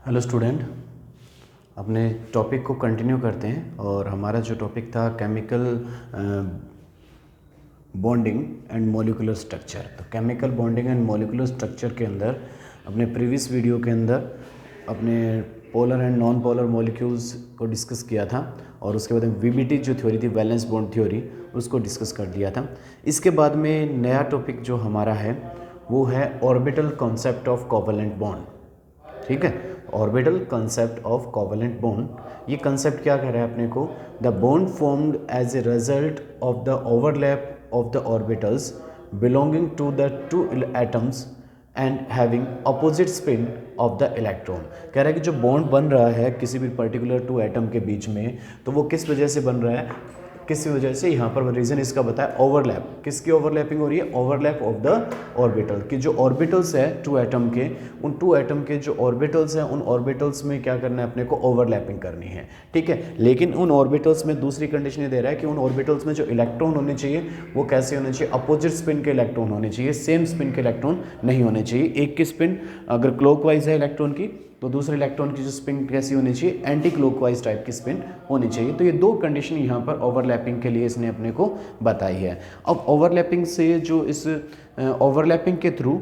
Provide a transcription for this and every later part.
Hello student, अपने topic को continue करते हैं। और हमारा जो टॉपिक था chemical bonding and molecular structure. तो chemical bonding and molecular structure के अंदर अपने प्रीवियस वीडियो के अंदर अपने polar and non polar molecules को डिस्कस किया था, और उसके बाद वीबीटी जो थ्योरी थी, वैलेंस बॉन्ड थ्योरी, उसको डिस्कस कर दिया था। इसके बाद में नया टॉपिक जो हमारा है वो है orbital concept of covalent bond. ठीक है, orbital concept of covalent bond. ये कंसेप्ट क्या कह रहा है अपने को? The bond formed as a result of the overlap of the orbitals belonging to the two atoms and having opposite spin of the electron. कह रहा है कि जो बॉन्ड बन रहा है किसी भी पर्टिकुलर टू एटम के बीच में, तो वो किस वजह से बन रहा है? किस वजह से? यहाँ पर रीजन इसका बताया, ओवरलैप। किसकी ओवरलैपिंग हो रही है? Overlap of the orbital. कि जो ऑर्बिटल्स है टू एटम के, उन टू एटम के जो ऑर्बिटल्स हैं, उन ऑर्बिटल्स में क्या करना है अपने को? ओवरलैपिंग करनी है। ठीक है, लेकिन उन ऑर्बिटल्स में दूसरी कंडीशन ये दे रहा है कि उन ऑर्बिटल्स में जो इलेक्ट्रॉन होने चाहिए वो कैसे होने चाहिए? अपोजिट स्पिन के इलेक्ट्रॉन होने चाहिए, सेम स्पिन के इलेक्ट्रॉन नहीं होने चाहिए। एक की स्पिन अगर क्लॉकवाइज है इलेक्ट्रॉन की, तो दूसरे इलेक्ट्रॉन की जो स्पिन कैसी होनी चाहिए? एंटी क्लॉकवाइज टाइप की स्पिन होनी चाहिए। तो ये दो कंडीशन यहाँ पर ओवरलैपिंग के लिए इसने अपने को बताई है। अब ओवरलैपिंग से जो इस ओवरलैपिंग के थ्रू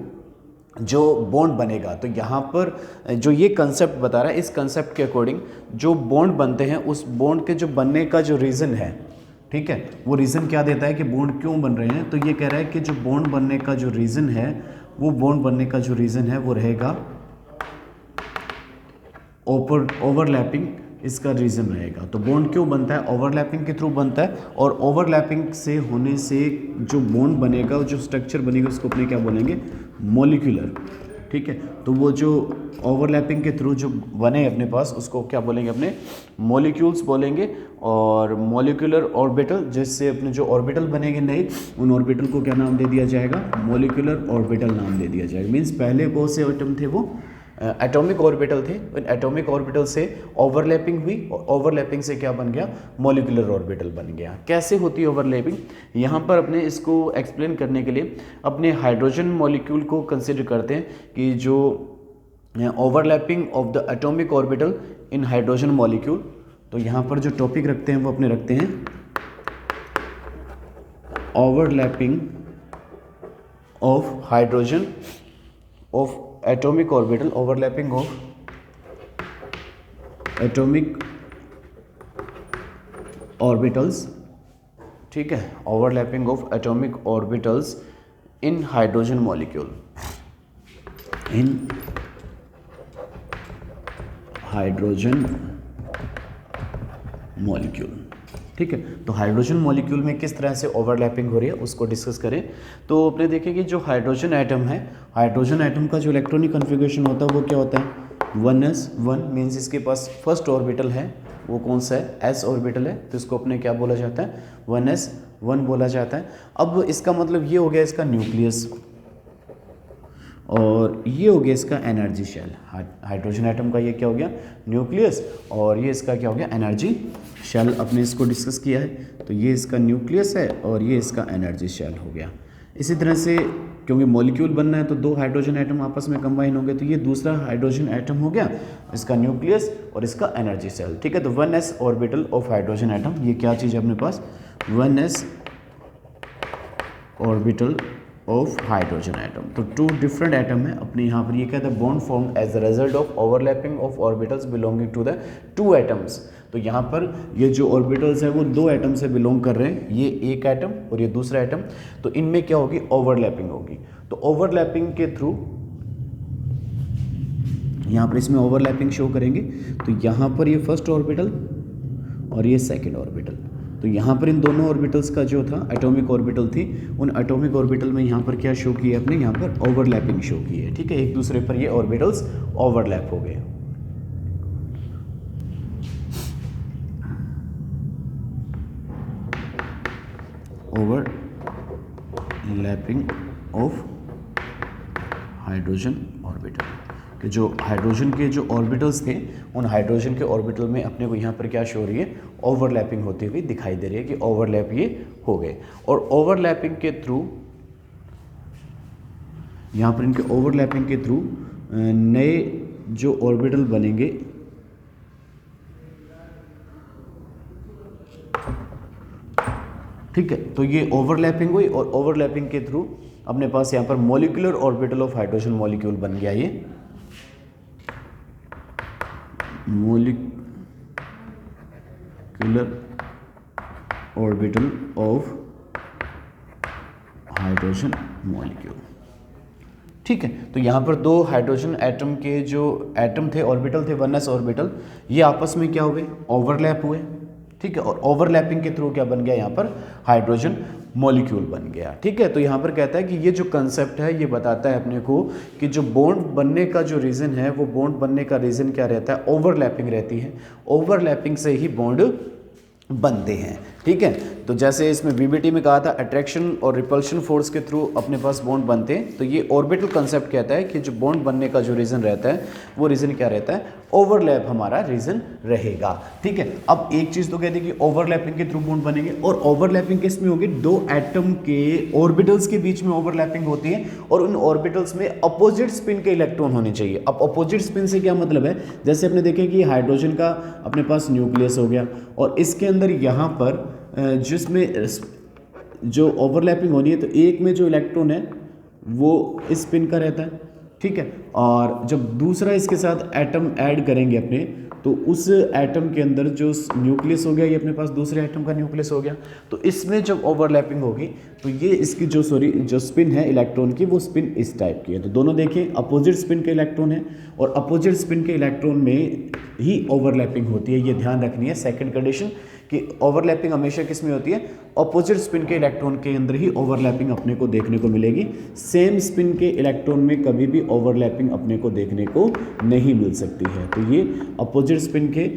जो बॉन्ड बनेगा, तो यहाँ पर जो ये कंसेप्ट बता रहा है, इस कंसेप्ट के अकॉर्डिंग जो बॉन्ड बनते हैं, उस बॉन्ड के जो बनने का जो रीज़न है, ठीक है, वो रीज़न क्या देता है कि बॉन्ड क्यों बन रहे हैं? तो ये कह रहा है कि जो बॉन्ड बनने का जो रीज़न है, वो बॉन्ड बनने का जो रीज़न है वो रहेगा ओवरलैपिंग, इसका रीज़न रहेगा। तो बॉन्ड क्यों बनता है? ओवरलैपिंग के थ्रू बनता है। और ओवरलैपिंग से होने से जो बॉन्ड बनेगा, जो स्ट्रक्चर बनेगा, उसको अपने क्या बोलेंगे? मॉलिक्यूलर। ठीक है, तो वो जो ओवरलैपिंग के थ्रू जो बने अपने पास, उसको क्या बोलेंगे? अपने मॉलिक्यूल्स बोलेंगे। और मॉलिक्यूलर ऑर्बिटल, जिससे अपने जो ऑर्बिटल बनेंगे नए, उन ऑर्बिटल को क्या नाम दे दिया जाएगा? मॉलिक्यूलर ऑर्बिटल नाम दे दिया जाएगा। मीन्स पहले बहुत से एटम थे वो एटॉमिक ऑर्बिटल थे, एटॉमिक ऑर्बिटल से ओवरलैपिंग हुई, और ओवरलैपिंग से क्या बन गया? मॉलिक्यूलर ऑर्बिटल बन गया। कैसे होती है ओवरलैपिंग? यहाँ पर अपने इसको एक्सप्लेन करने के लिए अपने हाइड्रोजन मॉलिक्यूल को कंसिडर करते हैं कि जो overlapping of the atomic orbital in hydrogen molecule. तो यहाँ पर जो टॉपिक रखते हैं वो अपने रखते हैं overlapping of hydrogen of atomic orbital, overlapping of atomic orbitals। ठीक है, overlapping of atomic orbitals in hydrogen molecule, in hydrogen molecule। ठीक है, तो हाइड्रोजन मॉलिक्यूल में किस तरह से ओवरलैपिंग हो रही है उसको डिस्कस करें। तो अपने देखें कि जो हाइड्रोजन एटम है, हाइड्रोजन एटम का जो इलेक्ट्रॉनिक कन्फिगरेशन होता है वो क्या होता है? 1s1 मीन्स इसके पास फर्स्ट ऑर्बिटल है, वो कौन सा है? s ऑर्बिटल है। तो इसको अपने क्या बोला जाता है? 1s1 बोला जाता है। अब इसका मतलब ये हो गया इसका न्यूक्लियस, और ये हो गया इसका एनर्जी शेल। हाइड्रोजन एटम का ये क्या हो गया? न्यूक्लियस, और ये इसका क्या हो गया? Energy shell. अपने इसको डिस्कस किया है, तो ये इसका न्यूक्लियस है और ये इसका एनर्जी शेल हो गया। इसी तरह से क्योंकि मॉलिक्यूल बनना है तो दो हाइड्रोजन एटम आपस में कंबाइन होंगे, तो ये दूसरा हाइड्रोजन एटम हो गया, इसका न्यूक्लियस और इसका एनर्जी शेल। ठीक है, तो 1s orbital of hydrogen atom, ये क्या चीज़ है अपने पास? 1s orbital of hydrogen atom. तो टू डिफरेंट एटम है अपने यहाँ पर। ये कहता है bond form as a result of overlapping of orbitals belonging to the two atoms. तो यहाँ पर ये जो ऑर्बिटल्स है वो दो एटम से बिलोंग कर रहे हैं, ये एक एटम और ये दूसरा एटम। तो इनमें क्या होगी? ओवरलैपिंग होगी। तो ओवरलैपिंग के थ्रू यहाँ पर इसमें ओवरलैपिंग शो करेंगे। तो यहाँ पर ये फर्स्ट ऑर्बिटल और ये सेकेंड ऑर्बिटल। तो यहाँ पर इन दोनों ऑर्बिटल्स का जो था एटॉमिक ऑर्बिटल थी, उन एटॉमिक ऑर्बिटल में यहाँ पर क्या शो किया है अपने? यहाँ पर ओवरलैपिंग शो की है। ठीक है, एक दूसरे पर ये ऑर्बिटल्स ओवरलैप हो गए। ओवरलैपिंग ऑफ हाइड्रोजन ऑर्बिटल, कि जो हाइड्रोजन के जो ऑर्बिटल्स थे, उन हाइड्रोजन के ऑर्बिटल में अपने को यहाँ पर क्या शो हो रही है? ओवरलैपिंग होती हुई दिखाई दे रही है कि ओवरलैप ये हो गए। और ओवरलैपिंग के थ्रू यहाँ पर इनके ओवरलैपिंग के थ्रू नए जो ऑर्बिटल बनेंगे ठीक है, तो ये ओवरलैपिंग हुई और ओवरलैपिंग के थ्रू अपने पास यहाँ पर molecular orbital of hydrogen molecule बन गया। ये molecular orbital of hydrogen molecule. ठीक है, तो यहाँ पर दो हाइड्रोजन एटम के जो एटम थे, ऑर्बिटल थे, 1s ऑर्बिटल, ये आपस में क्या हुए, ओवरलैप हुए। ठीक है, और ओवरलैपिंग के थ्रू क्या बन गया, यहाँ पर हाइड्रोजन मॉलिक्यूल बन गया। ठीक है, तो यहाँ पर कहता है कि ये जो कंसेप्ट है ये बताता है अपने को कि जो बॉन्ड बनने का जो रीज़न है, वो बॉन्ड बनने का रीज़न क्या रहता है, ओवरलैपिंग रहती है। ओवरलैपिंग से ही बॉन्ड बनते हैं। ठीक है, तो जैसे इसमें वीबीटी में कहा था अट्रैक्शन और रिपल्शन फोर्स के थ्रू अपने पास बॉन्ड बनते हैं, तो ये ऑर्बिटल कंसेप्ट कहता है कि जो बॉन्ड बनने का जो रीज़न रहता है वो रीज़न क्या रहता है, ओवरलैप हमारा रीज़न रहेगा। ठीक है, अब एक चीज़ तो कहते हैं कि ओवरलैपिंग के थ्रू बॉन्ड बनेंगे, और ओवरलैपिंग किस में होगी, दो एटम के ऑर्बिटल्स के बीच में ओवरलैपिंग होती है, और उन ऑर्बिटल्स में अपोजिट स्पिन के इलेक्ट्रॉन होने चाहिए। अब अपोजिट स्पिन से क्या मतलब है, जैसे आपने देखें कि हाइड्रोजन का अपने पास न्यूक्लियस हो गया, और इसके अंदर यहाँ पर जिसमें जो ओवरलैपिंग होनी है, तो एक में जो इलेक्ट्रॉन है वो इस स्पिन का रहता है। ठीक है, और जब दूसरा इसके साथ एटम ऐड करेंगे अपने, तो उस एटम के अंदर जो न्यूक्लियस हो गया, ये अपने पास दूसरे एटम का न्यूक्लियस हो गया, तो इसमें जब ओवरलैपिंग होगी तो ये इसकी जो जो स्पिन है इलेक्ट्रॉन की, वो स्पिन इस टाइप की है। तो दोनों देखिए अपोजिट स्पिन के इलेक्ट्रॉन है, और अपोजिट स्पिन के इलेक्ट्रॉन में ही ओवरलैपिंग होती है। ये ध्यान रखनी है सेकंड कंडीशन कि ओवरलैपिंग हमेशा किस में होती है, अपोजिट स्पिन के इलेक्ट्रॉन के अंदर ही ओवरलैपिंग अपने को देखने को मिलेगी। सेम स्पिन के इलेक्ट्रॉन में कभी भी ओवरलैपिंग अपने को देखने को नहीं मिल सकती है। तो ये अपोजिट स्पिन के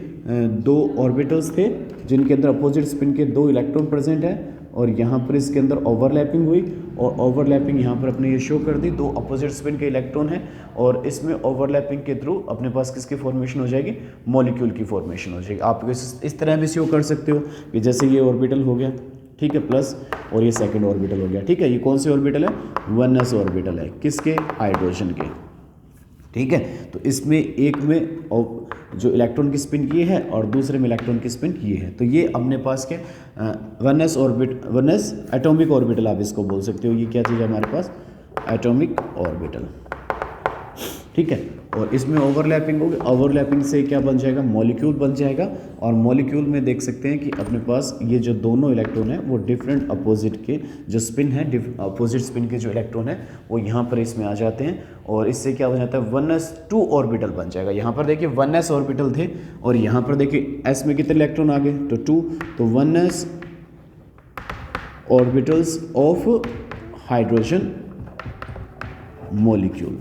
दो ऑर्बिटल्स थे जिनके अंदर अपोजिट स्पिन के दो इलेक्ट्रॉन प्रेजेंट है, और यहाँ पर इसके अंदर ओवरलैपिंग हुई, और ओवरलैपिंग यहाँ पर अपने ये शो कर दी, दो अपोजिट स्पिन के इलेक्ट्रॉन है, और इसमें ओवरलैपिंग के थ्रू अपने पास किसकी फॉर्मेशन हो जाएगी, मॉलिक्यूल की फॉर्मेशन हो जाएगी। आप इस तरह भी शो कर सकते हो कि जैसे ये ऑर्बिटल हो गया, ठीक है, प्लस, और ये सेकंड ऑर्बिटल हो गया। ठीक है, ये कौन से ऑर्बिटल है, 1s ऑर्बिटल है, किसके, हाइड्रोजन के। ठीक है, तो इसमें एक में जो इलेक्ट्रॉन की स्पिन ये है और दूसरे में इलेक्ट्रॉन की स्पिन ये है। तो ये अपने पास के 1s orbit 1s atomic orbital आप इसको बोल सकते हो। ये क्या चीज़ है हमारे पास, एटॉमिक ऑर्बिटल। ठीक है, और इसमें ओवरलैपिंग होगी, ओवरलैपिंग से क्या बन जाएगा, मॉलिक्यूल बन जाएगा, और मॉलिक्यूल में देख सकते हैं कि अपने पास ये जो दोनों इलेक्ट्रॉन है वो डिफरेंट अपोजिट के जो स्पिन है, अपोजिट स्पिन के जो इलेक्ट्रॉन है वो यहाँ पर इसमें आ जाते हैं, और इससे क्या हो जाता है, 1s2 ऑर्बिटल बन जाएगा। यहाँ पर देखिए 1s ऑर्बिटल थे, और यहाँ पर देखिए s में कितने इलेक्ट्रॉन आ गए, तो 2, तो 1s orbitals of hydrogen molecule.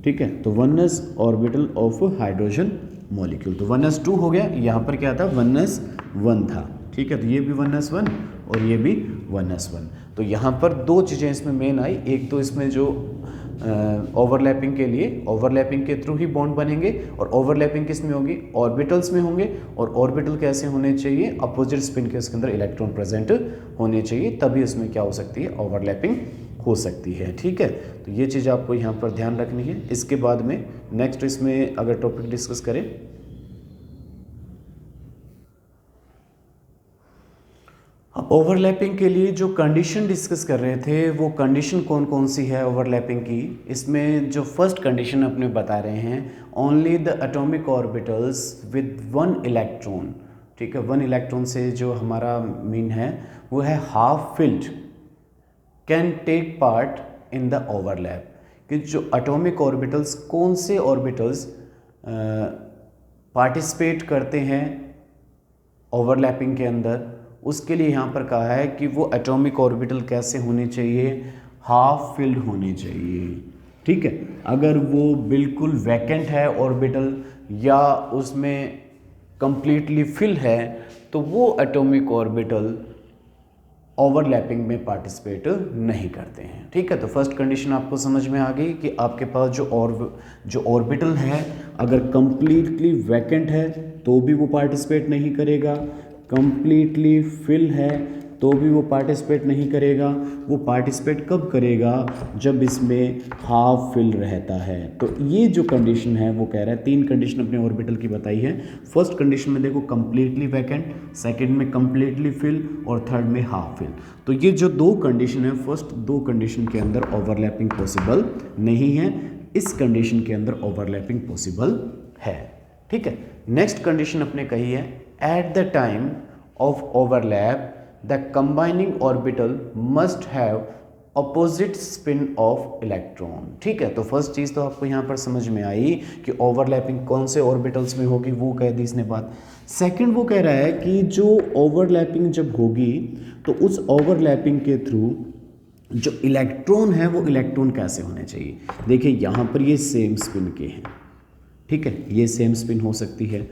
ठीक है, तो 1s orbital of hydrogen molecule, तो 1s2 हो गया। यहाँ पर क्या था, 1s1 था। ठीक है, तो ये भी 1s1 और ये भी 1s1। तो यहाँ पर दो चीज़ें इसमें मेन आई, एक तो इसमें जो ओवरलैपिंग के लिए ओवरलैपिंग के थ्रू ही बॉन्ड बनेंगे, और ओवरलैपिंग किस में होगी, ऑर्बिटल्स में होंगे, और ऑर्बिटल कैसे होने चाहिए, अपोजिट स्पिन के उसके अंदर इलेक्ट्रॉन प्रेजेंट होने चाहिए, तभी उसमें क्या हो सकती है, ओवरलैपिंग हो सकती है। ठीक है, तो ये चीज़ आपको यहाँ पर ध्यान रखनी है। इसके बाद में नेक्स्ट इसमें अगर टॉपिक डिस्कस करें, अब ओवरलैपिंग के लिए जो कंडीशन डिस्कस कर रहे थे वो कंडीशन कौन कौन सी है ओवरलैपिंग की। इसमें जो फर्स्ट कंडीशन अपने बता रहे हैं, only the atomic orbitals with 1 electron. ठीक है, 1 इलेक्ट्रॉन से जो हमारा मीन है वो है half filled, can take part in the overlap. कि जो एटॉमिक ऑर्बिटल्स, कौन से ऑर्बिटल्स पार्टिसिपेट करते हैं ओवरलैपिंग के अंदर, उसके लिए यहाँ पर कहा है कि वो एटॉमिक ऑर्बिटल कैसे होने चाहिए, हाफ फिल्ड होने चाहिए। ठीक है, अगर वो बिल्कुल वैकेंट है ऑर्बिटल या उसमें कंप्लीटली फिल है, तो वो एटॉमिक ऑर्बिटल ओवरलैपिंग में पार्टिसिपेट नहीं करते हैं। ठीक है, तो फर्स्ट कंडीशन आपको समझ में आ गई कि आपके पास जो ऑर्बिटल है अगर कंप्लीटली वैकेंट है तो भी वो पार्टिसिपेट नहीं करेगा, कंप्लीटली फिल है तो भी वो पार्टिसिपेट नहीं करेगा। वो पार्टिसिपेट कब करेगा, जब इसमें हाफ फिल रहता है। तो ये जो कंडीशन है वो कह रहा है, 3 कंडीशन अपने ऑर्बिटल की बताई है। फर्स्ट कंडीशन में देखो कंप्लीटली वैकेंट, सेकंड में कंप्लीटली फिल और थर्ड में हाफ फिल। तो ये जो 2 कंडीशन है, फर्स्ट 2 कंडीशन के अंदर ओवरलैपिंग पॉसिबल नहीं है, इस कंडीशन के अंदर ओवरलैपिंग पॉसिबल है। ठीक है, नेक्स्ट कंडीशन अपने कही है, at the time of overlap the combining orbital must have opposite spin of electron. ठीक है, तो फर्स्ट चीज़ तो आपको यहाँ पर समझ में आई कि ओवरलैपिंग कौन से ऑर्बिटल्स में होगी, वो कह दी इसने बात। सेकंड वो कह रहा है कि जो ओवरलैपिंग जब होगी तो उस ओवरलैपिंग के थ्रू जो इलेक्ट्रॉन है वो इलेक्ट्रॉन कैसे होने चाहिए। देखिए यहाँ पर ये सेम स्पिन के हैं, ठीक है, ये सेम स्पिन हो सकती है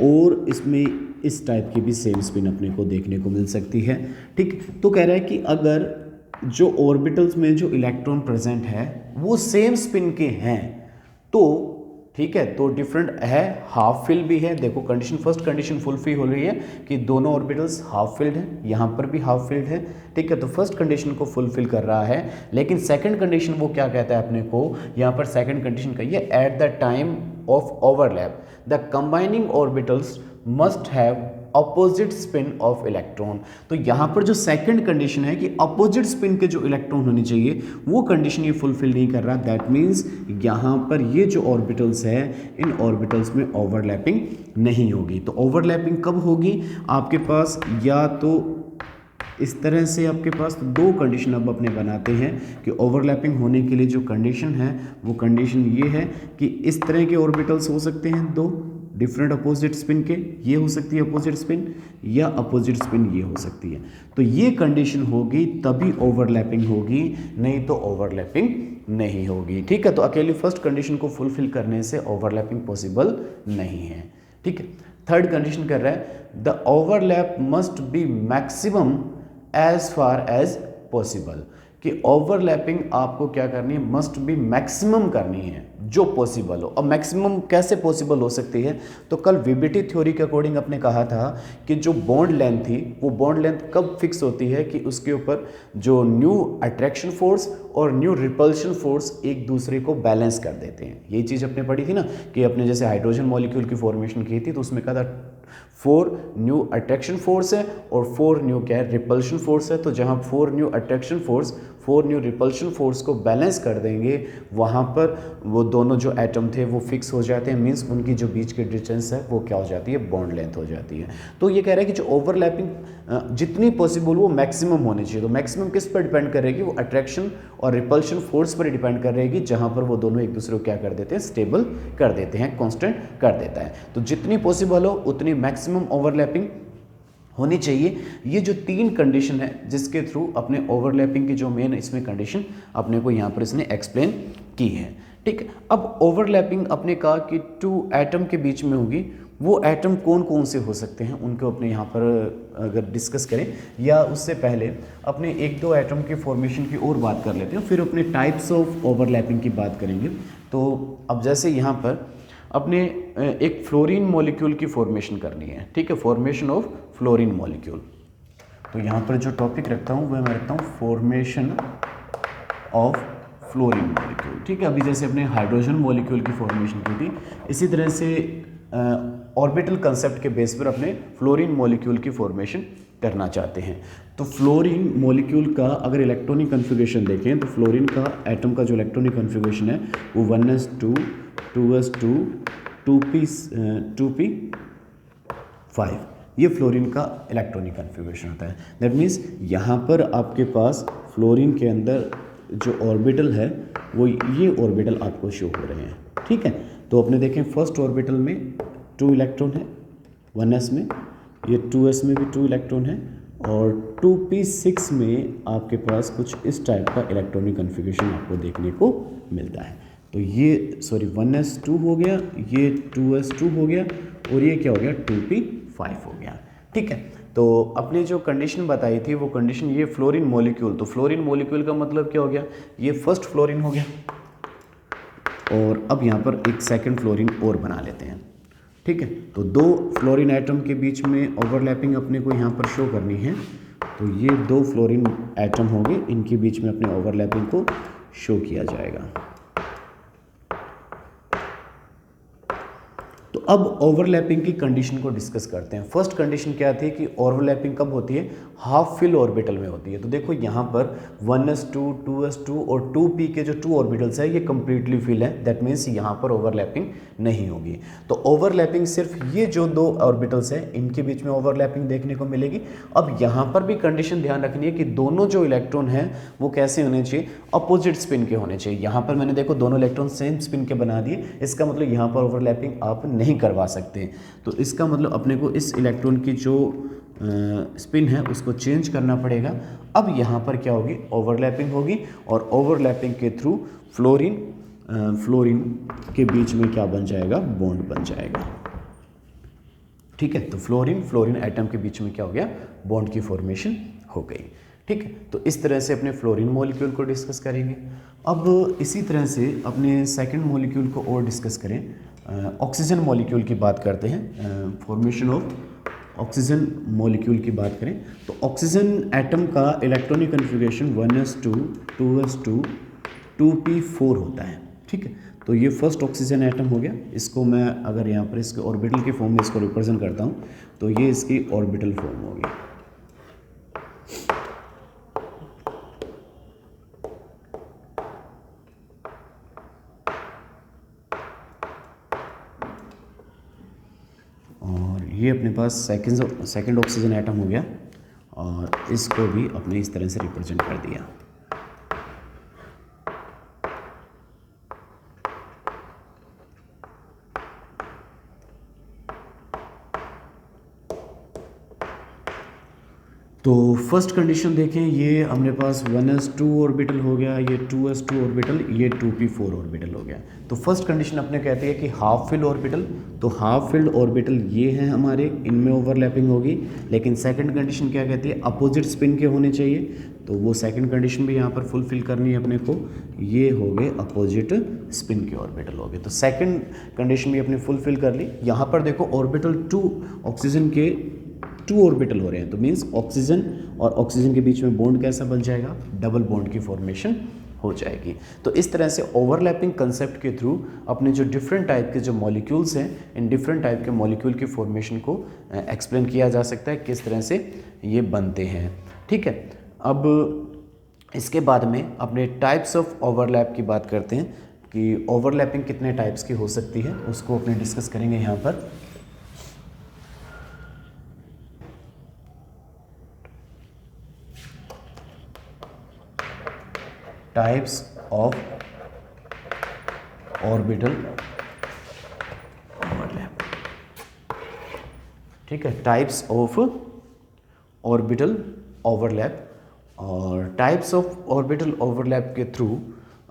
और इसमें इस टाइप की भी सेम स्पिन अपने को देखने को मिल सकती है। ठीक, तो कह रहा है कि अगर जो ऑर्बिटल्स में जो इलेक्ट्रॉन प्रेजेंट है वो सेम स्पिन के हैं तो ठीक है, तो डिफरेंट है, हाफ फिल भी है। देखो कंडीशन, फर्स्ट कंडीशन फुलफिल हो रही है कि दोनों ऑर्बिटल्स हाफ फिल्ड हैं, यहाँ पर भी हाफ फिल्ड है। ठीक है, तो फर्स्ट कंडीशन को फुलफिल कर रहा है। लेकिन सेकंड कंडीशन वो क्या कहता है अपने को, यहाँ पर सेकंड कंडीशन कही है, at the time of overlap the combining orbitals must have opposite spin of electron. तो यहाँ पर जो सेकंड कंडीशन है कि अपोजिट स्पिन के जो इलेक्ट्रॉन होने चाहिए वो कंडीशन ये फुलफिल नहीं कर रहा। दैट मीन्स यहाँ पर ये जो ऑर्बिटल्स है इन ऑर्बिटल्स में ओवरलैपिंग नहीं होगी। तो ओवरलैपिंग कब होगी, आपके पास या तो इस तरह से आपके पास 2 कंडीशन अब अपने बनाते हैं कि ओवरलैपिंग होने के लिए जो कंडीशन है वो कंडीशन ये है कि इस तरह के ऑर्बिटल्स हो सकते हैं 2 डिफरेंट अपोजिट स्पिन के, ये हो सकती है अपोजिट स्पिन, या अपोजिट स्पिन ये हो सकती है। तो ये कंडीशन होगी तभी ओवरलैपिंग होगी, नहीं तो ओवरलैपिंग नहीं होगी। ठीक है, तो अकेले फर्स्ट कंडीशन को फुलफिल करने से ओवरलैपिंग पॉसिबल नहीं है। ठीक है, थर्ड कंडीशन कर रहा है, the overlap must be maximum as far as possible, कि ओवरलैपिंग आपको क्या करनी है, मस्ट बी मैक्सिमम करनी है जो पॉसिबल हो। अब मैक्सिमम कैसे पॉसिबल हो सकती है, तो कल वीबीटी थ्योरी के अकॉर्डिंग आपने कहा था कि जो बॉन्ड लेंथ थी वो बॉन्ड लेंथ कब फिक्स होती है कि उसके ऊपर जो न्यू अट्रैक्शन फोर्स और न्यू रिपल्शन फोर्स एक दूसरे को बैलेंस कर देते हैं। यही चीज़ अपने पढ़ी थी ना कि अपने जैसे हाइड्रोजन मॉलिक्यूल की फॉर्मेशन की थी तो उसमें कहा था 4 न्यू अट्रैक्शन फोर्स है और 4 न्यू क्या है, रिपल्शन फोर्स है। तो जहाँ 4 new attraction force 4 new repulsion force को बैलेंस कर देंगे वहाँ पर वो दोनों जो एटम थे वो फिक्स हो जाते हैं, मींस उनकी जो बीच की डिस्टेंस है वो क्या हो जाती है, बॉन्ड लेंथ हो जाती है। तो ये कह रहा है कि जो ओवरलैपिंग जितनी पॉसिबल वो मैक्सिमम होनी चाहिए। तो मैक्सिमम किस पर डिपेंड करेगी, वो अट्रैक्शन और रिपल्शन फोर्स पर डिपेंड करेगी, जहाँ पर वो दोनों एक दूसरे को क्या कर देते हैं, स्टेबल कर देते हैं, कॉन्स्टेंट कर देता है। तो जितनी पॉसिबल हो उतनी मैक्सिमम ओवरलैपिंग होनी चाहिए। ये जो 3 कंडीशन है जिसके थ्रू अपने ओवरलैपिंग की जो मेन इसमें कंडीशन अपने को यहाँ पर इसने एक्सप्लेन की है। ठीक, अब ओवरलैपिंग अपने कहा कि 2 एटम के बीच में होगी। वो एटम कौन कौन से हो सकते हैं उनको अपने यहाँ पर अगर डिस्कस करें, या उससे पहले अपने 1-2 एटम के फॉर्मेशन की और बात कर लेते हैं, फिर अपने टाइप्स ऑफ ओवरलैपिंग की बात करेंगे। तो अब जैसे यहाँ पर अपने एक फ्लोरीन मॉलिक्यूल की फॉर्मेशन करनी है। ठीक है, फॉर्मेशन ऑफ फ्लोरीन मॉलिक्यूल। तो यहाँ पर जो टॉपिक रखता हूँ वह मैं रखता हूँ फॉर्मेशन ऑफ फ्लोरीन मॉलिक्यूल। ठीक है, अभी जैसे अपने हाइड्रोजन मॉलिक्यूल की फॉर्मेशन की थी, इसी तरह से ऑर्बिटल कंसेप्ट के बेस पर अपने फ्लोरीन मॉलिक्यूल की फॉर्मेशन करना चाहते हैं। तो फ्लोरीन मॉलिक्यूल का अगर इलेक्ट्रॉनिक कन्फिगरेशन देखें तो फ्लोरीन का एटम का जो इलेक्ट्रॉनिक कन्फिगरेशन है वो 1s2 2s2 2p5, ये फ्लोरीन का इलेक्ट्रॉनिक कन्फिगरेशन होता है। दैट मीन्स यहाँ पर आपके पास फ्लोरीन के अंदर जो ऑर्बिटल है वो ये ऑर्बिटल आपको शो हो रहे हैं। ठीक है, तो अपने देखें फर्स्ट ऑर्बिटल में 2 इलेक्ट्रॉन है 1s में, ये 2s में भी 2 इलेक्ट्रॉन है, और 2p6 में आपके पास कुछ इस टाइप का इलेक्ट्रॉनिक कन्फिगरेशन आपको देखने को मिलता है। तो ये 1s2 हो गया, ये 2s2 हो गया, और ये क्या हो गया 2p5 हो गया। ठीक है, तो अपने जो कंडीशन बताई थी वो कंडीशन ये फ्लोरीन मॉलिक्यूल, तो फ्लोरीन मॉलिक्यूल का मतलब क्या हो गया, ये फर्स्ट फ्लोरीन हो गया, और अब यहाँ पर एक सेकंड फ्लोरीन और बना लेते हैं। ठीक है, तो 2 फ्लोरीन एटम के बीच में ओवरलैपिंग अपने को यहाँ पर शो करनी है। तो ये 2 फ्लोरीन एटम होंगे, इनके बीच में अपने ओवरलैपिंग को शो किया जाएगा। तो अब ओवरलैपिंग की कंडीशन को डिस्कस करते हैं। फर्स्ट कंडीशन क्या थी कि ओवरलैपिंग कब होती है, हाफ फिल ऑर्बिटल में होती है। तो देखो यहाँ पर 1s2, 2s2 और 2p के जो 2 ऑर्बिटल्स है ये कंप्लीटली फिल है, दैट मीन्स यहाँ पर ओवरलैपिंग नहीं होगी। तो ओवरलैपिंग सिर्फ ये जो 2 ऑर्बिटल्स हैं इनके बीच में ओवरलैपिंग देखने को मिलेगी। अब यहाँ पर भी कंडीशन ध्यान रखनी है कि दोनों जो इलेक्ट्रॉन हैं वो कैसे होने चाहिए, अपोजिट स्पिन के होने चाहिए। यहाँ पर मैंने देखो दोनों इलेक्ट्रॉन सेम स्पिन के बना दिए, इसका मतलब यहाँ पर ओवरलैपिंग आप नहीं करवा सकते। तो इसका मतलब अपने को इस इलेक्ट्रॉन की जो स्पिन है उसको चेंज करना पड़ेगा। अब यहाँ पर क्या होगी, ओवरलैपिंग होगी और ओवरलैपिंग के थ्रू फ्लोरीन के बीच में क्या बन जाएगा, बॉन्ड बन जाएगा। ठीक है, तो फ्लोरीन एटम के बीच में क्या हो गया, बॉन्ड की फॉर्मेशन हो गई। ठीक है, तो इस तरह से अपने फ्लोरीन मॉलिक्यूल को डिस्कस करेंगे। अब इसी तरह से अपने सेकंड मॉलिक्यूल को और डिस्कस करें। ऑक्सीजन मॉलिक्यूल की बात करते हैं, फॉर्मेशन ऑफ ऑक्सीजन मॉलिक्यूल की बात करें तो ऑक्सीजन एटम का electronic configuration 1s2, 2s2, 2p4 होता है। ठीक है, तो ये फर्स्ट ऑक्सीजन एटम हो गया। इसको मैं अगर यहाँ पर इसके ऑर्बिटल के फॉर्म में इसको रिप्रेजेंट करता हूँ तो ये इसकी ऑर्बिटल फॉर्म होगी। ये अपने पास सेकंड ऑक्सीजन एटम हो गया और इसको भी अपने इस तरह से रिप्रेजेंट कर दिया। तो फर्स्ट कंडीशन देखें, ये अपने पास 1s2 ऑर्बिटल हो गया, ये 2s2 ऑर्बिटल, ये 2p4 ऑर्बिटल हो गया। तो फर्स्ट कंडीशन अपने कहते हैं कि हाफ फिल्ड ऑर्बिटल, तो हाफ फिल्ड ऑर्बिटल ये हैं हमारे, इनमें ओवरलैपिंग होगी। लेकिन सेकंड कंडीशन क्या कहती है, अपोजिट स्पिन के होने चाहिए, तो वो सेकंड कंडीशन भी यहाँ पर फुलफिल करनी है अपने को। ये हो गए अपोजिट स्पिन के ऑर्बिटल हो गए, तो सेकंड कंडीशन भी अपने फुलफिल कर ली। यहाँ पर देखो ऑर्बिटल 2 ऑक्सीजन के 2 ऑर्बिटल हो रहे हैं, तो मीन्स ऑक्सीजन और ऑक्सीजन के बीच में बॉन्ड कैसा बन जाएगा, डबल बॉन्ड की फॉर्मेशन हो जाएगी। तो इस तरह से ओवरलैपिंग कंसेप्ट के थ्रू अपने जो डिफरेंट टाइप के जो मॉलिक्यूल्स हैं, इन डिफरेंट टाइप के मॉलिक्यूल की फॉर्मेशन को एक्सप्लेन किया जा सकता है, किस तरह से ये बनते हैं। ठीक है, अब इसके बाद में अपने टाइप्स ऑफ ओवरलैप की बात करते हैं कि ओवरलैपिंग कितने टाइप्स की हो सकती है, उसको अपने डिस्कस करेंगे यहाँ पर। Types of orbital overlap. ठीक है, टाइप्स ऑफ ऑर्बिटल ओवरलैप, और टाइप्स ऑफ ऑर्बिटल ओवरलैप के थ्रू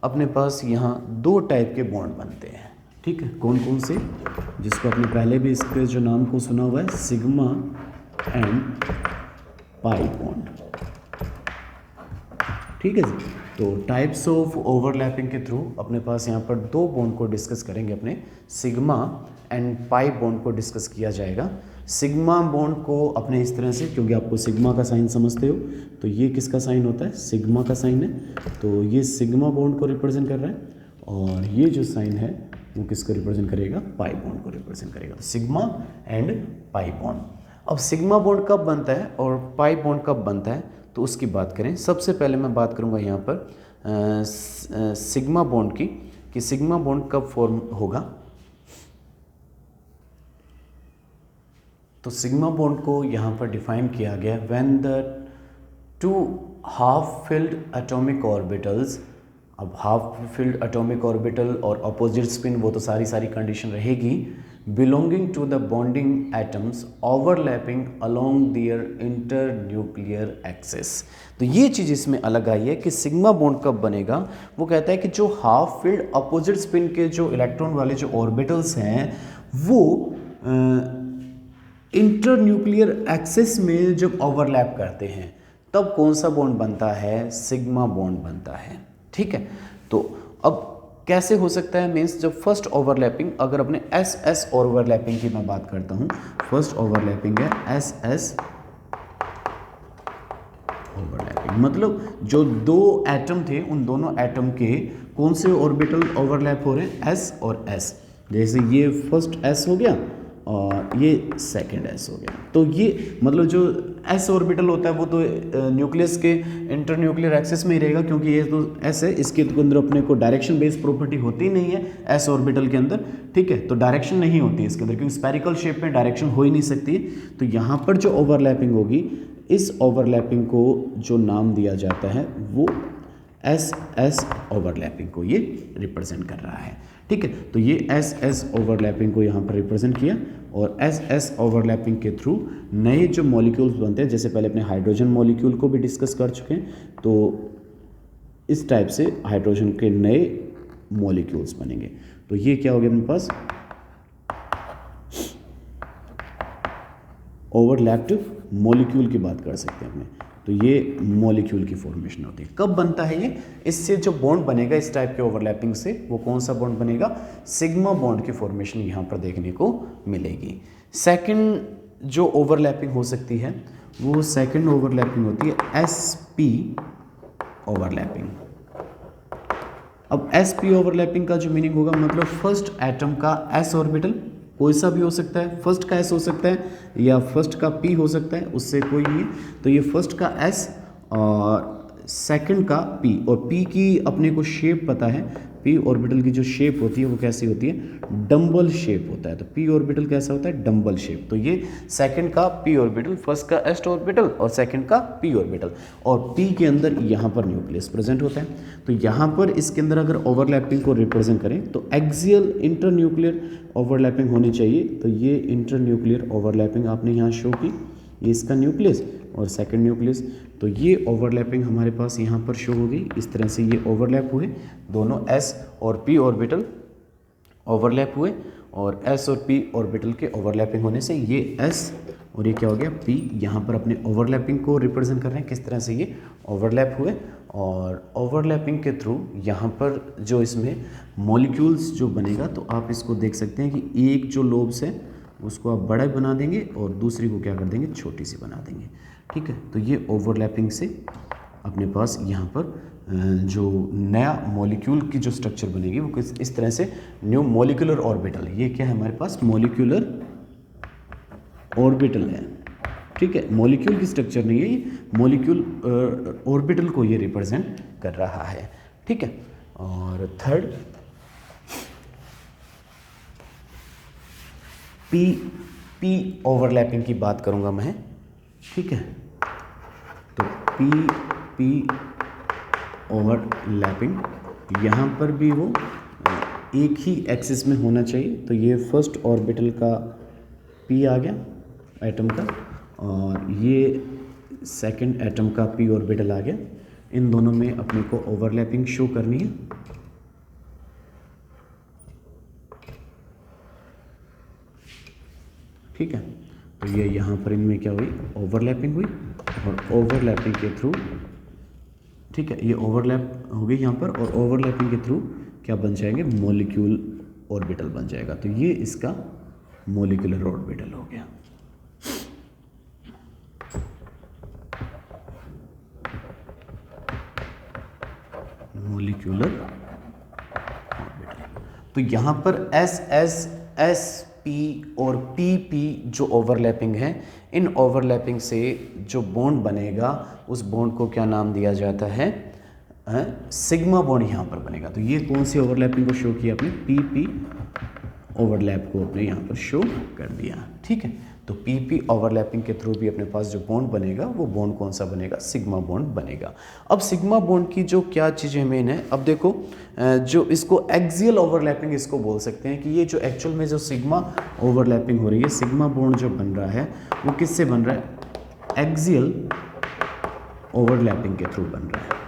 अपने पास यहाँ 2 टाइप के बॉन्ड बनते हैं। ठीक है, कौन कौन से, जिसको आपने पहले भी इसके जो नाम को सुना हुआ है, सिग्मा एंड पाई बॉन्ड। ठीक है जी, तो टाइप्स ऑफ ओवरलैपिंग के थ्रू अपने पास यहाँ पर 2 बॉन्ड को डिस्कस करेंगे, अपने सिग्मा एंड पाई बॉन्ड को डिस्कस किया जाएगा। सिग्मा बॉन्ड को अपने इस तरह से, क्योंकि आपको सिग्मा का साइन समझते हो, तो ये किसका साइन होता है, सिग्मा का साइन है, तो ये सिग्मा बॉन्ड को रिप्रेजेंट कर रहा है, और ये जो साइन है वो किसको रिप्रेजेंट करेगा, पाई बॉन्ड को रिप्रेजेंट करेगा। तो सिग्मा एंड पाई बॉन्ड। अब सिग्मा बॉन्ड कब बनता है और पाई बॉन्ड कब बनता है, तो उसकी बात करें। सबसे पहले मैं बात करूंगा यहाँ पर सिग्मा बॉन्ड की, कि सिग्मा बॉन्ड कब फॉर्म होगा। तो सिग्मा बॉन्ड को यहाँ पर डिफाइन किया गया, when the 2 half filled atomic orbitals. अब हाफ फिल्ड एटॉमिक ऑर्बिटल और अपोजिट स्पिन, वो तो सारी कंडीशन रहेगी, belonging to the bonding atoms overlapping along their internuclear axis। तो ये चीज़ इसमें अलग आई है कि सिग्मा बॉन्ड कब बनेगा। वो कहता है कि जो हाफ फील्ड अपोजिट स्पिन के जो इलेक्ट्रॉन वाले जो ऑर्बिटल्स हैं वो इंटरन्यूक्लियर एक्सिस में जब ओवरलैप करते हैं तब कौन सा बॉन्ड बनता है, सिग्मा बॉन्ड बनता है। ठीक है, तो अब कैसे हो सकता है, मीन्स जब फर्स्ट ओवरलैपिंग, अगर अपने एस एस ओवरलैपिंग की मैं बात करता हूँ, फर्स्ट ओवरलैपिंग है एस एस ओवरलैपिंग मतलब जो दो एटम थे उन दोनों एटम के कौन से ऑर्बिटल ओवरलैप हो रहे हैं, एस और एस। जैसे ये फर्स्ट एस हो गया और ये सेकंड एस हो गया, तो ये मतलब जो एस ऑर्बिटल होता है वो तो न्यूक्लियस के इंटरन्यूक्लियर एक्सिस में ही रहेगा, क्योंकि ये तो एस है, इसके अंदर अपने को डायरेक्शन बेस्ड प्रॉपर्टी होती नहीं है एस ऑर्बिटल के अंदर, ठीक है। तो डायरेक्शन नहीं होती है इसके अंदर, क्योंकि स्पेरिकल शेप में डायरेक्शन हो ही नहीं सकती। तो यहाँ पर जो ओवरलैपिंग होगी, इस ओवरलैपिंग को जो नाम दिया जाता है वो एस एस ओवरलैपिंग को ये रिप्रेजेंट कर रहा है, ठीक है। तो ये एस एस ओवरलैपिंग को यहाँ पर रिप्रेजेंट किया, और एस एस ओवरलैपिंग के थ्रू नए जो मॉलिक्यूल्स बनते हैं, जैसे पहले अपने हाइड्रोजन मॉलिक्यूल को भी डिस्कस कर चुके हैं, तो इस टाइप से हाइड्रोजन के नए मॉलिक्यूल्स बनेंगे। तो ये क्या हो गया अपने पास, ओवरलैप्ड मॉलिक्यूल की बात कर सकते हैं अपने। तो ये मॉलिक्यूल की फॉर्मेशन होती है। कब बनता है ये, इससे जो बॉन्ड बनेगा इस टाइप के ओवरलैपिंग से, वो कौन सा बॉन्ड बनेगा, सिग्मा बॉन्ड की फॉर्मेशन यहाँ पर देखने को मिलेगी। सेकंड जो ओवरलैपिंग हो सकती है वो सेकंड ओवरलैपिंग होती है एसपी ओवरलैपिंग। अब एसपी ओवरलैपिंग का जो मीनिंग होगा, मतलब फर्स्ट एटम का एस ऑर्बिटल कोई सा भी हो सकता है, फर्स्ट का एस हो सकता है या फर्स्ट का पी हो सकता है, उससे कोई नहीं है। तो ये फर्स्ट का एस और सेकंड का पी, और पी की अपने को शेप पता है, पी ऑर्बिटल की जो शेप होती है वो कैसी होती है, डम्बल शेप होता है। तो पी ऑर्बिटल कैसा होता है, डम्बल शेप। तो ये सेकंड का पी ऑर्बिटल, फर्स्ट का एस ऑर्बिटल और सेकंड का पी ऑर्बिटल, और पी के अंदर यहाँ पर न्यूक्लियस प्रेजेंट होता है। तो यहाँ पर इसके अंदर अगर ओवरलैपिंग को रिप्रेजेंट करें तो एक्सियल इंटरन्यूक्लियर ओवरलैपिंग होनी चाहिए। तो ये इंटरन्यूक्लियर ओवरलैपिंग आपने यहाँ शो की, ये इसका न्यूक्लियस और सेकंड न्यूक्लियस। तो ये ओवरलैपिंग हमारे पास यहाँ पर शो हो गई। इस तरह से ये ओवरलैप हुए, दोनों एस और पी ऑर्बिटल ओवरलैप हुए, और एस और पी ऑर्बिटल के ओवरलैपिंग होने से ये एस और ये क्या हो गया, पी। यहाँ पर अपने ओवरलैपिंग को रिप्रेजेंट कर रहे हैं, किस तरह से ये ओवरलैप हुए, और ओवरलैपिंग के थ्रू यहाँ पर जो इसमें मॉलिक्यूल्स जो बनेगा, तो आप इसको देख सकते हैं कि एक जो लोब्स है उसको आप बड़ा बना देंगे और दूसरी को क्या कर देंगे, छोटी सी बना देंगे, ठीक है। तो ये ओवरलैपिंग से अपने पास यहाँ पर जो नया मॉलिक्यूल की जो स्ट्रक्चर बनेगी वो इस तरह से न्यू मॉलिक्यूलर ऑर्बिटल। ये क्या है हमारे पास, मॉलिक्यूलर ऑर्बिटल है, ठीक है। मॉलिक्यूल की स्ट्रक्चर नहीं है ये, मॉलिक्यूल ऑर्बिटल को ये रिप्रेजेंट कर रहा है, ठीक है। और थर्ड पी ओवरलैपिंग की बात करूंगा मैं, ठीक है। तो पी ओवरलैपिंग, यहाँ पर भी वो एक ही एक्सिस में होना चाहिए। तो ये फर्स्ट ऑर्बिटल का पी आ गया एटम का, और ये सेकंड एटम का पी ऑर्बिटल आ गया। इन दोनों में अपने को ओवरलैपिंग शो करनी है, ठीक है। तो ये यहाँ पर इनमें क्या हुई, ओवरलैपिंग हुई, और ओवरलैपिंग के थ्रू, ठीक है, ये ओवरलैप हो गई यहाँ पर, और ओवरलैपिंग के थ्रू क्या बन जाएंगे, मॉलिक्यूल ऑर्बिटल बन जाएगा। तो ये इसका मॉलिक्यूलर ऑर्बिटल हो गया। Molecular orbital. तो यहाँ पर एस एस एस पी और पी पी जो ओवरलैपिंग है, इन ओवरलैपिंग से जो बॉन्ड बनेगा उस बॉन्ड को क्या नाम दिया जाता है, सिग्मा बॉन्ड यहाँ पर बनेगा। तो ये कौन सी ओवरलैपिंग को शो किया आपने, पी पी ओवरलैप को अपने यहाँ पर शो कर दिया, ठीक है। तो पी पी ओवरलैपिंग के थ्रू भी अपने पास जो बॉन्ड बनेगा वो बॉन्ड कौन सा बनेगा, सिग्मा बॉन्ड बनेगा। अब सिग्मा बॉन्ड की जो क्या चीज़ें मेन है, अब देखो जो इसको एक्सियल ओवरलैपिंग इसको बोल सकते हैं कि ये जो एक्चुअल में जो सिग्मा ओवरलैपिंग हो रही है, सिग्मा बॉन्ड जो बन रहा है वो किससे बन रहा है, एक्सियल ओवरलैपिंग के थ्रू बन रहा है।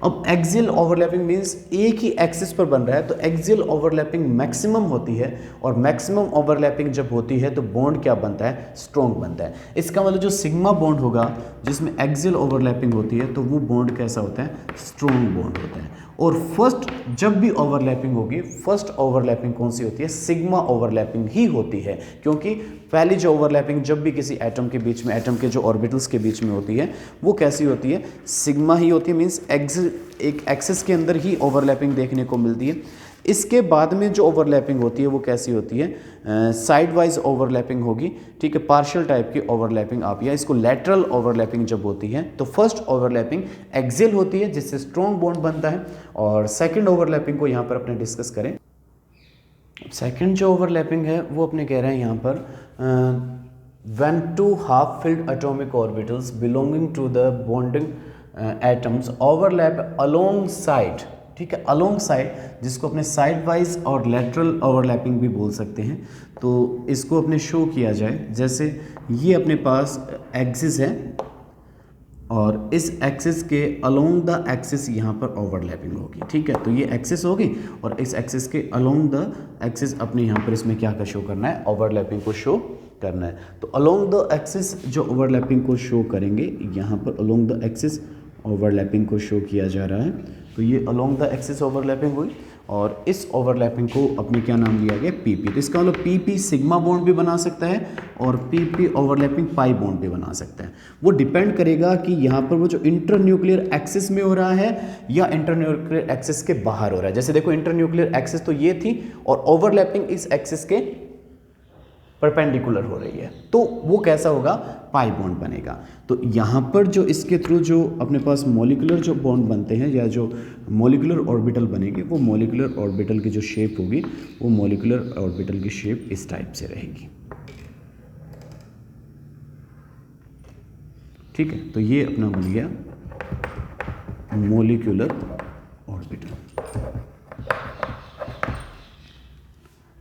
अब एक्सियल ओवरलैपिंग मींस एक ही एक्सिस पर बन रहा है, तो एक्सियल ओवरलैपिंग मैक्सिमम होती है, और मैक्सिमम ओवरलैपिंग जब होती है तो बॉन्ड क्या बनता है, स्ट्रॉन्ग बनता है। इसका मतलब जो सिग्मा बॉन्ड होगा जिसमें एक्सियल ओवरलैपिंग होती है तो वो बॉन्ड कैसा होता है, स्ट्रॉन्ग बॉन्ड होता है। और फर्स्ट जब भी ओवरलैपिंग होगी, फर्स्ट ओवरलैपिंग कौन सी होती है? सिग्मा ओवरलैपिंग ही होती है, क्योंकि पहली जो ओवरलैपिंग जब भी किसी एटम के बीच में, एटम के जो ऑर्बिटल्स के बीच में होती है, वो कैसी होती है? सिग्मा ही होती है। मीन्स एक एक्सिस के अंदर ही ओवरलैपिंग देखने को मिलती है। इसके बाद में जो ओवरलैपिंग होती है वो कैसी होती है? साइड वाइज ओवरलैपिंग होगी, ठीक है, पार्शियल टाइप की ओवरलैपिंग आप, या इसको लेटरल ओवरलैपिंग जब होती है तो फर्स्ट ओवरलैपिंग एक्सियल होती है जिससे स्ट्रॉन्ग बॉन्ड बनता है, और सेकंड ओवरलैपिंग को यहाँ पर अपने डिस्कस करें। सेकंड जो ओवरलैपिंग है वो अपने कह रहे हैं यहाँ पर when two half filled atomic orbitals belonging to the bonding atoms overlap alongside, ठीक है, अलोंग साइड, जिसको अपने साइड वाइज और लेटरल ओवरलैपिंग भी बोल सकते हैं। तो इसको अपने शो किया जाए, जैसे ये अपने पास एक्सिस है और इस एक्सिस के अलोंग द एक्सिस यहाँ पर ओवरलैपिंग होगी, ठीक है। तो ये एक्सिस होगी और इस एक्सिस के अलोंग द एक्सिस अपने यहाँ पर इसमें क्या शो करना है? ओवरलैपिंग को शो करना है। तो अलोंग द एक्सिस जो ओवरलैपिंग को शो करेंगे, यहाँ पर अलोंग द एक्सिस ओवरलैपिंग को शो किया जा रहा है। तो ये अलोंग द एक्सिस ओवरलैपिंग हुई और इस ओवरलैपिंग को अपने क्या नाम दिया गया? पीपी। तो इसका मतलब पीपी सिग्मा बॉन्ड भी बना सकता है और पीपी ओवरलैपिंग पाई बॉन्ड भी बना सकता है। वो डिपेंड करेगा कि यहाँ पर वो जो इंटरन्यूक्लियर एक्सिस में हो रहा है या इंटरन्यूक्लियर एक्सिस के बाहर हो रहा है। जैसे देखो इंटरन्यूक्लियर एक्सिस तो ये थी और ओवरलैपिंग इस एक्सिस के परपेंडिकुलर हो रही है, तो वो कैसा होगा? पाई बॉन्ड बनेगा। तो यहाँ पर जो इसके थ्रू जो अपने पास मॉलिक्यूलर जो बॉन्ड बनते हैं या जो मॉलिक्यूलर ऑर्बिटल बनेगी, वो मॉलिक्यूलर ऑर्बिटल की जो शेप होगी वो मॉलिक्यूलर ऑर्बिटल की शेप इस टाइप से रहेगी, ठीक है। तो ये अपना बन गया मॉलिक्यूलर ऑर्बिटल,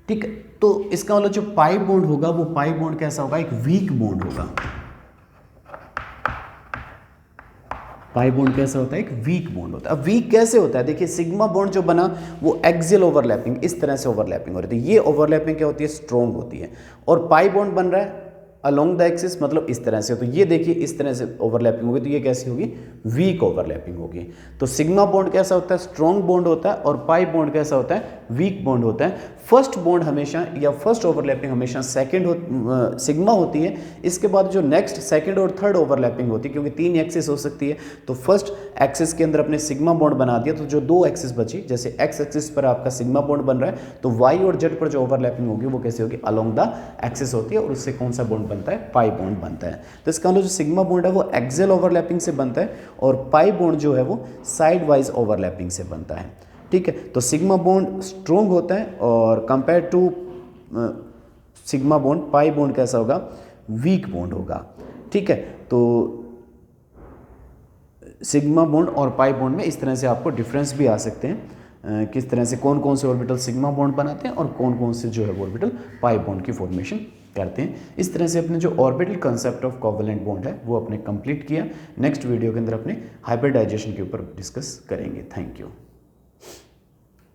ठीक है। तो इसका मतलब जो पाई बॉन्ड होगा वो पाई बॉन्ड कैसा होगा? एक वीक बॉन्ड होगा। पाई बॉन्ड कैसा होता है? एक वीक बॉन्ड होता है। अब वीक कैसे होता है? देखिए सिग्मा बॉन्ड जो बना वो एक्सियल ओवरलैपिंग, इस तरह से ओवरलैपिंग हो रही है। ये ओवरलैपिंग क्या होती है? स्ट्रॉन्ग होती है। और पाई बॉन्ड बन रहा है अलोंग द एक्सिस, मतलब इस तरह से। तो ये देखिए इस तरह से ओवरलैपिंग होगी, तो ये कैसी होगी? वीक ओवरलैपिंग होगी। तो सिग्मा बॉन्ड कैसा होता है? स्ट्रॉन्ग बॉन्ड होता है। और पाई बॉन्ड कैसा होता है? वीक बॉन्ड होता है। फर्स्ट बॉन्ड हमेशा या फर्स्ट ओवरलैपिंग हमेशा सिग्मा होती है। इसके बाद जो नेक्स्ट सेकंड और थर्ड ओवरलैपिंग होती है, क्योंकि 3 एक्सिस हो सकती है, तो फर्स्ट एक्सिस के अंदर अपने सिग्मा बॉन्ड बना दिया, तो जो 2 एक्सिस बची, जैसे एक्स एक्सिस पर आपका सिग्मा बॉन्ड बन रहा है, तो वाई और जेड पर जो ओवरलैपिंग होगी वो कैसे होगी? अलोंग द एक्सिस होती है, और उससे कौन सा बॉन्ड बनता है? पाई बॉन्ड बनता है। तो इसका मतलब जो सिग्मा बॉन्ड है वो एक्सियल ओवरलैपिंग से बनता है और पाई बॉन्ड जो है वो साइड वाइज ओवरलैपिंग से बनता है, ठीक है। तो सिग्मा बॉन्ड स्ट्रॉन्ग होता है और compare to sigma bond pi bond कैसा होगा? वीक बॉन्ड होगा, ठीक है। तो सिग्मा बॉन्ड और पाई बॉन्ड में इस तरह से आपको डिफरेंस भी आ सकते हैं, किस तरह से कौन कौन से ऑर्बिटल सिग्मा बॉन्ड बनाते हैं और कौन कौन से जो है ऑर्बिटल पाई बॉन्ड की फॉर्मेशन करते हैं। इस तरह से अपने जो orbital concept of covalent bond है वो अपने कंप्लीट किया। नेक्स्ट वीडियो के अंदर अपने हाइब्रिडाइजेशन के ऊपर डिस्कस करेंगे। Thank you.